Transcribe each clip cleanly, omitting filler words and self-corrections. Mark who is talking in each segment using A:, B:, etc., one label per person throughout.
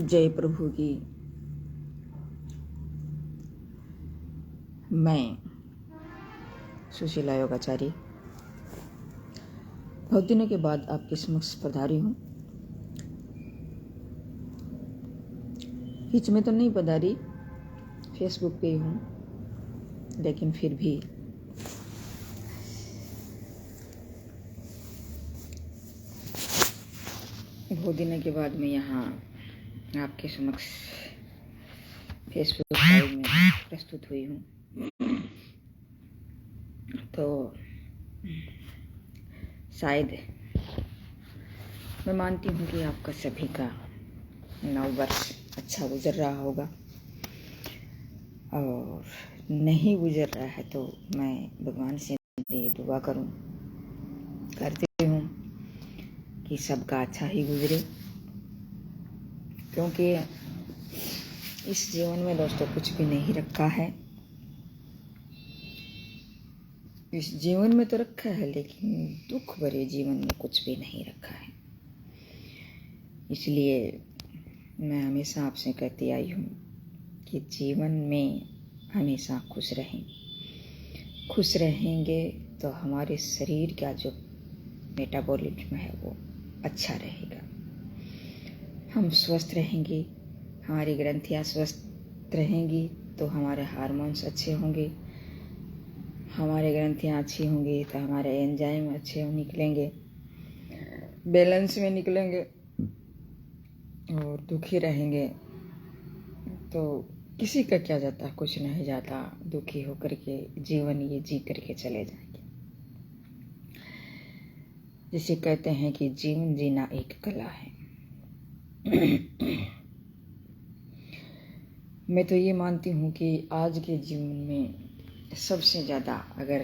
A: जय प्रभु की। मैं सुशीला योगाचारी बहुत दिनों के बाद आपके समक्ष पधारी हूँ। बीच में तो नहीं पधारी, फेसबुक पे ही हूँ, लेकिन फिर भी बहुत दिनों के बाद मैं यहाँ आपके समक्ष फेसबुक लाइव में प्रस्तुत हुई हूँ। तो शायद मैं मानती हूँ कि आपका सभी का नव वर्ष अच्छा गुजर रहा होगा, और नहीं गुजर रहा है तो मैं भगवान से दुआ करती हूँ कि सबका अच्छा ही गुजरे, क्योंकि इस जीवन में दोस्तों कुछ भी नहीं रखा है। इस जीवन में तो रखा है, लेकिन दुख भरे जीवन में कुछ भी नहीं रखा है। इसलिए मैं हमेशा आपसे कहती आई हूँ कि जीवन में हमेशा खुश रहें। खुश रहेंगे तो हमारे शरीर का जो मेटाबॉलिज्म है वो अच्छा रहेगा। हम स्वस्थ रहेंगे, हमारी ग्रंथियाँ स्वस्थ रहेंगी तो हमारे हार्मोन्स अच्छे होंगे। हमारे ग्रंथियाँ अच्छी होंगी तो हमारे एंजाइम अच्छे निकलेंगे, बैलेंस में निकलेंगे। और दुखी रहेंगे तो किसी का क्या जाता, कुछ नहीं जाता। दुखी होकर के जीवन ये जी करके चले जाएंगे। जिसे कहते हैं कि जीवन जीना एक कला है। मैं तो ये मानती हूँ कि आज के जीवन में सबसे ज़्यादा अगर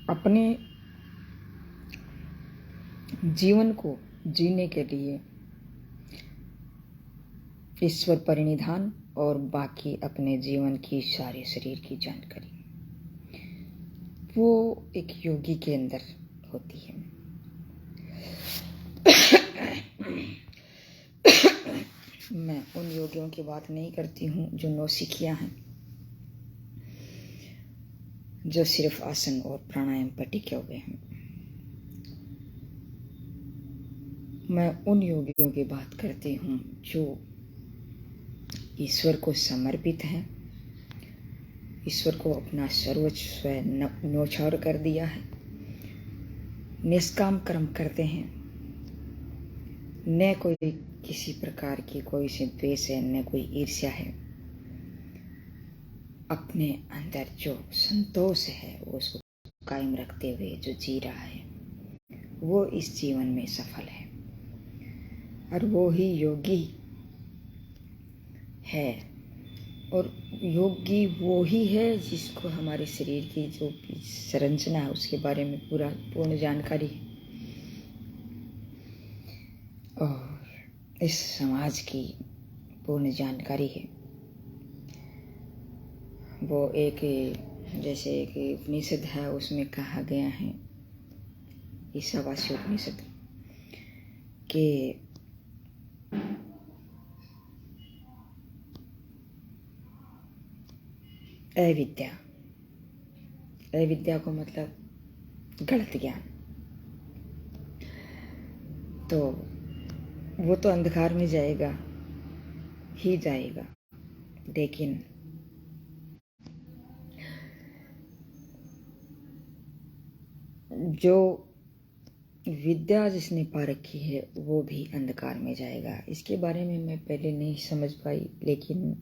A: अपने जीवन को जीने के लिए ईश्वर परिनिधान और बाकी अपने जीवन की सारे शरीर की जानकारी वो एक योगी के अंदर होती है। मैं उन योगियों की बात नहीं करती हूँ जो नौसिखिया हैं, जो सिर्फ आसन और प्राणायाम पर टिके हुए हैं। मैं उन योगियों की बात करती हूँ जो ईश्वर को समर्पित हैं, ईश्वर को अपना सर्वस्व न्योछावर कर दिया है, निष्काम कर्म करते हैं, न कोई किसी प्रकार की कोई से द्वेष है, न कोई ईर्ष्या है। अपने अंदर जो संतोष है उसको कायम रखते हुए जो जी रहा है वो इस जीवन में सफल है, और वो ही योगी है। और योगी वो ही है जिसको हमारे शरीर की जो भी संरचना है उसके बारे में पूर्ण जानकारी है, और इस समाज की पूर्ण जानकारी है। वो एक जैसे एक उपनिषद है, उसमें कहा गया है, ईशावास्य उपनिषद, कि अविद्या को मतलब गलत ज्ञान। तो वो तो अंधकार में जाएगा ही जाएगा, लेकिन जो विद्या जिसने पा रखी है वो भी अंधकार में जाएगा। इसके बारे में मैं पहले नहीं समझ पाई, लेकिन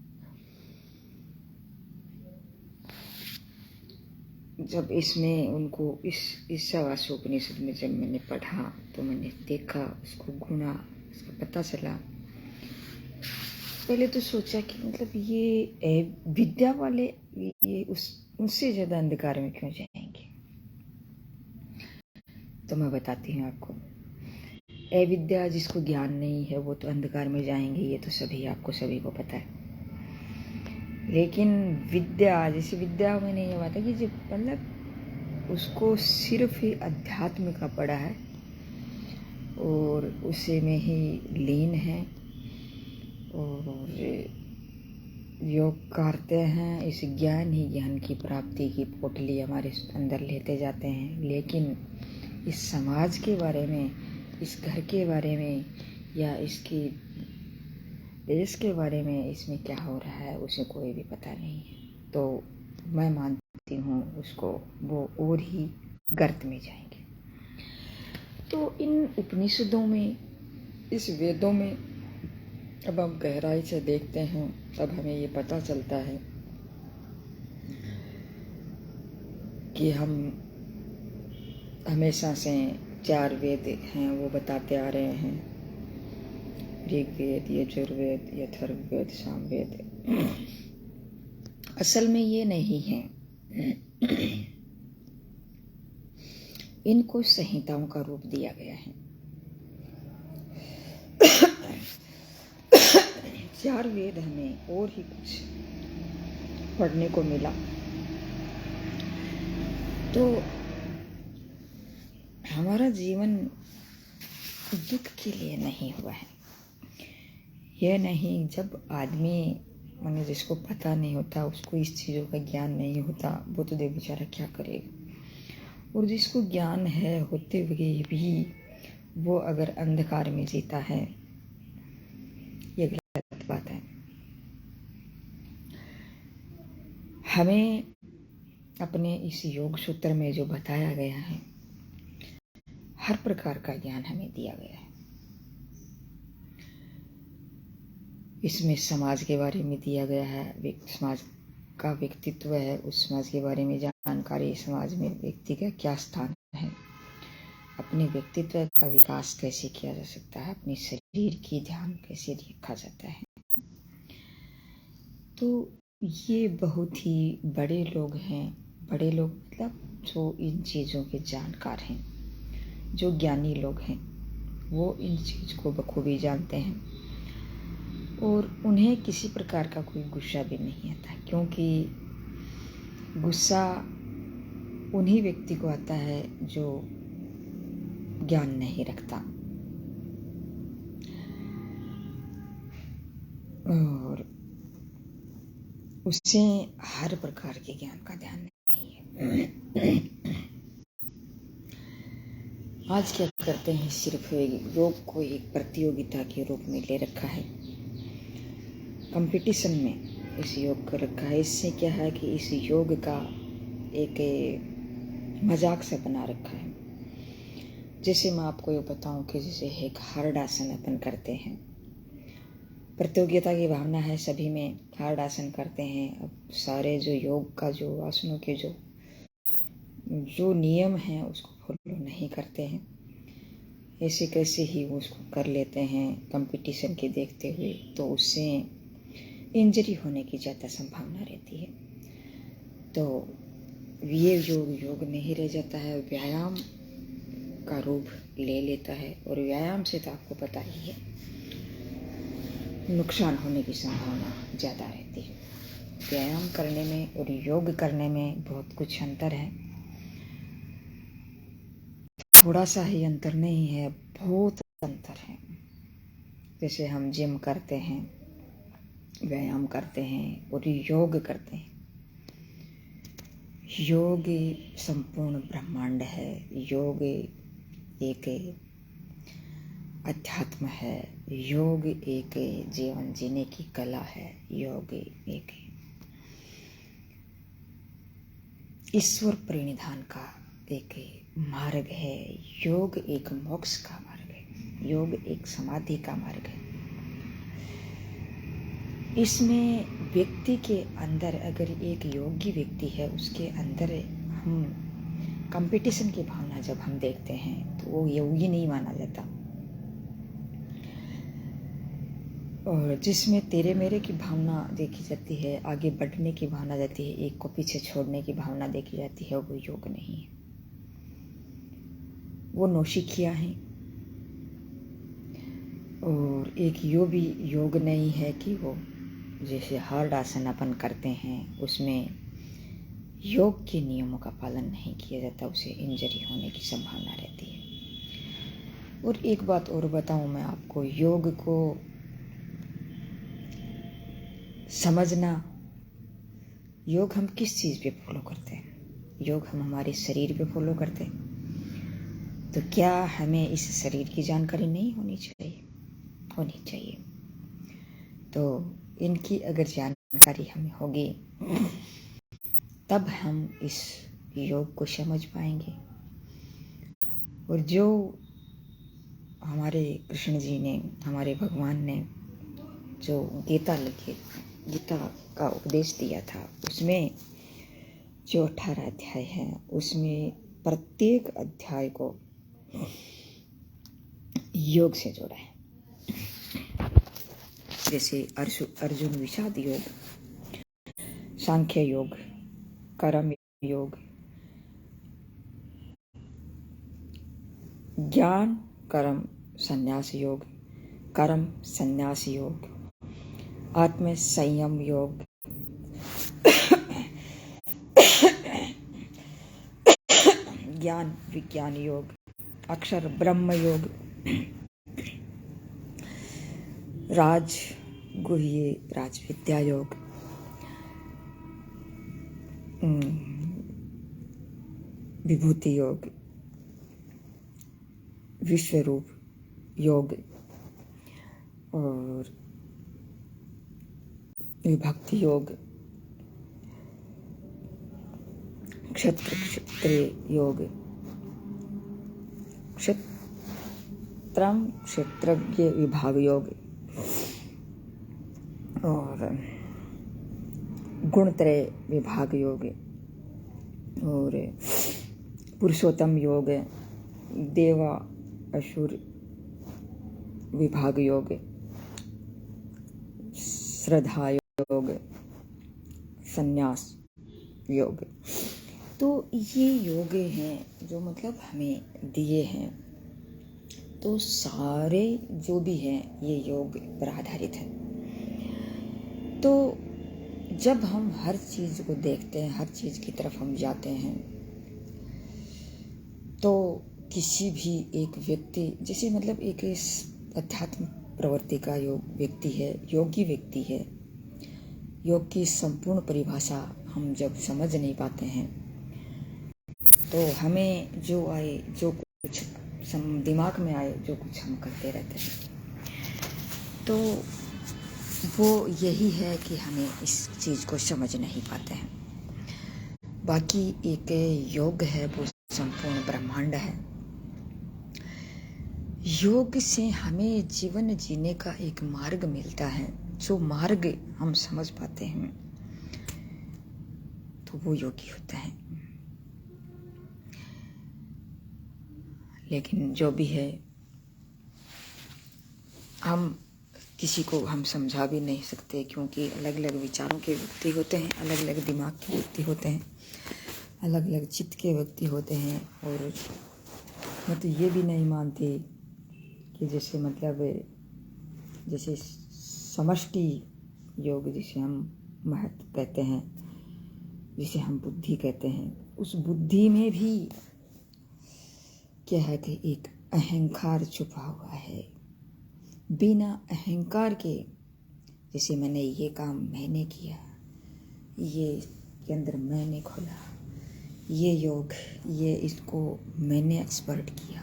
A: जब इसमें उनको इस ईशावास्य उपनिषद में जब मैंने पढ़ा तो मैंने देखा, उसको गुना, उसका पता चला। पहले तो सोचा कि मतलब ये विद्या वाले ये उससे ज़्यादा अंधकार में क्यों जाएंगे। तो मैं बताती हूँ आपको, अविद्या जिसको ज्ञान नहीं है वो तो अंधकार में जाएंगे, ये तो सभी को पता है। लेकिन विद्या, जैसे विद्या में नहीं ये बात है कि जो मतलब उसको सिर्फ ही अध्यात्म का पड़ा है और उसी में ही लीन है और योग करते हैं। इस ज्ञान ही ज्ञान की प्राप्ति की पोटली हमारे अंदर लेते जाते हैं, लेकिन इस समाज के बारे में, इस घर के बारे में या इसकी देश के बारे में, इसमें क्या हो रहा है उसे कोई भी पता नहीं है। तो मैं मानती हूँ उसको वो और ही गर्त में जाएंगे। तो इन उपनिषदों में, इस वेदों में अब हम गहराई से देखते हैं तब हमें ये पता चलता है कि हम हमेशा से 4 वेद हैं वो बताते आ रहे हैं, ऋग्वेद, यजुर्वेद, अथर्ववेद, सामवेद। असल में ये नहीं है। इनको संहिताओं का रूप दिया गया है। 4 वेद हमें और ही कुछ पढ़ने को मिला। तो हमारा जीवन दुख के लिए नहीं हुआ है। यह नहीं, जब आदमी माने जिसको पता नहीं होता, उसको इस चीज़ों का ज्ञान नहीं होता, वो तो देख बेचारा क्या करेगा। और जिसको ज्ञान है होते हुए भी वो अगर अंधकार में जीता है, ये गलत बात है। हमें अपने इस योग सूत्र में जो बताया गया है, हर प्रकार का ज्ञान हमें दिया गया है। इसमें समाज के बारे में दिया गया है, समाज का व्यक्तित्व है, उस समाज के बारे में जानकारी, समाज में व्यक्ति का क्या स्थान है, अपने व्यक्तित्व का विकास कैसे किया जा सकता है, अपने शरीर की ध्यान कैसे रखा जाता है। तो ये बहुत ही बड़े लोग हैं, बड़े लोग मतलब जो इन चीज़ों के जानकार हैं, जो ज्ञानी लोग हैं, वो इन चीज़ को बखूबी जानते हैं और उन्हें किसी प्रकार का कोई गुस्सा भी नहीं आता, क्योंकि गुस्सा उन्हीं व्यक्ति को आता है जो ज्ञान नहीं रखता और उससे हर प्रकार के ज्ञान का ध्यान नहीं है। आज क्या करते हैं, सिर्फ योग को एक प्रतियोगिता के रूप में ले रखा है, कंपटीशन में इस योग को रखा है। इससे क्या है कि इस योग का एक मजाक सा बना रखा है। जैसे मैं आपको ये बताऊं कि जैसे एक हार्ड आसन अपन करते हैं, प्रतियोगिता की भावना है, सभी में हार्ड आसन करते हैं। अब सारे जो योग का जो आसनों के जो नियम हैं उसको फॉलो नहीं करते हैं, ऐसे कैसे ही वो उसको कर लेते हैं कंपटीशन के देखते हुए, तो उससे इंजरी होने की ज़्यादा संभावना रहती है। तो ये योग नहीं रह जाता है, व्यायाम का रूप ले लेता है। और व्यायाम से तो आपको पता ही है नुकसान होने की संभावना ज़्यादा रहती है। व्यायाम करने में और योग करने में बहुत कुछ अंतर है, थोड़ा सा ही अंतर नहीं है, बहुत अंतर है। जैसे हम जिम करते हैं, व्यायाम करते हैं और योग करते हैं। योग संपूर्ण ब्रह्मांड है, योग एक अध्यात्म है, योग एक जीवन जीने की कला है, योग एक ईश्वर प्रणिधान का एक मार्ग है, योग एक मोक्ष का मार्ग है, योग एक समाधि का मार्ग है। इसमें व्यक्ति के अंदर अगर एक योगी व्यक्ति है, उसके अंदर हम कंपटीशन की भावना जब हम देखते हैं तो वो योगी नहीं माना जाता। और जिसमें तेरे मेरे की भावना देखी जाती है, आगे बढ़ने की भावना जाती है, एक को पीछे छोड़ने की भावना देखी जाती है, वो योग नहीं है, वो नौसिखिया है। और एक योग नहीं है कि वो जैसे हार्ड आसन अपन करते हैं उसमें योग के नियमों का पालन नहीं किया जाता उसे इंजरी होने की संभावना रहती है। और एक बात और बताऊं मैं आपको, योग को समझना, योग हम किस चीज़ पे फॉलो करते हैं? योग हम हमारे शरीर पे फॉलो करते हैं। तो क्या हमें इस शरीर की जानकारी नहीं होनी चाहिए? होनी चाहिए। तो इनकी अगर जानकारी हमें होगी तब हम इस योग को समझ पाएंगे। और जो हमारे कृष्ण जी ने, हमारे भगवान ने जो गीता का उपदेश दिया था, उसमें जो 18 अध्याय है, उसमें प्रत्येक अध्याय को योग से जोड़ा है। जैसे अर्जुन विषाद योग, सांख्य योग, कर्म योग, ज्ञान कर्म संन्यास योग, कर्म संन्यास योग, आत्म संयम योग, ज्ञान विज्ञान योग, अक्षर ब्रह्म योग, गुह्य राज विद्या योग, विभूति योग, विश्वरूप योग और विभक्ति योग, क्षत्रिय योग, क्षेत्रज्ञ विभाग योग और गुणत्रय विभाग योग और पुरुषोत्तम योग, देवा असुर विभाग योग, श्रद्धा योग, संन्यास योग। तो ये योग हैं जो मतलब हमें दिए हैं। तो सारे जो भी हैं ये योग पर आधारित है। तो जब हम हर चीज़ को देखते हैं, हर चीज़ की तरफ हम जाते हैं, तो किसी भी एक व्यक्ति, जैसे मतलब एक अध्यात्म प्रवृत्ति का व्यक्ति है, योगी व्यक्ति है, योग की संपूर्ण परिभाषा हम जब समझ नहीं पाते हैं तो हमें जो आए, जो कुछ दिमाग में आए, जो कुछ हम करते रहते हैं। तो वो यही है कि हमें इस चीज़ को समझ नहीं पाते हैं। बाकी एक योग है, वो संपूर्ण ब्रह्मांड है। योग से हमें जीवन जीने का एक मार्ग मिलता है। जो मार्ग हम समझ पाते हैं तो वो योगी होता है। लेकिन जो भी है, हम किसी को हम समझा भी नहीं सकते, क्योंकि अलग अलग विचारों के व्यक्ति होते हैं, अलग अलग दिमाग के व्यक्ति होते हैं, अलग अलग चित्त के व्यक्ति होते हैं। और मैं तो ये भी नहीं मानती कि जैसे मतलब जैसे समष्टि योग, जिसे हम महत्व कहते हैं, जिसे हम बुद्धि कहते हैं, उस बुद्धि में भी क्या है कि एक अहंकार छुपा हुआ है। बिना अहंकार के, जैसे मैंने ये काम मैंने किया, ये केंद्र मैंने खोला, ये योग, ये इसको मैंने एक्सपर्ट किया,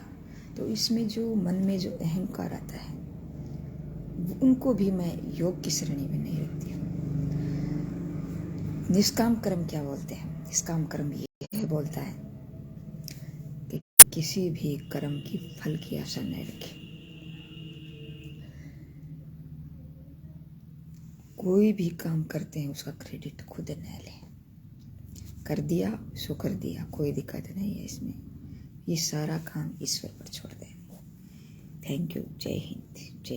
A: तो इसमें जो मन में जो अहंकार आता है उनको भी मैं योग की श्रेणी में नहीं रखती हूँ। निष्काम कर्म क्या बोलते हैं? निष्काम कर्म ये बोलता है कि किसी भी कर्म की फल की आशा नहीं रखें। कोई भी काम करते हैं उसका क्रेडिट खुद न लें। कर दिया सो कर दिया, कोई दिक्कत नहीं है इसमें। ये सारा काम ईश्वर पर छोड़ दें। Thank you. जय हिंद, जय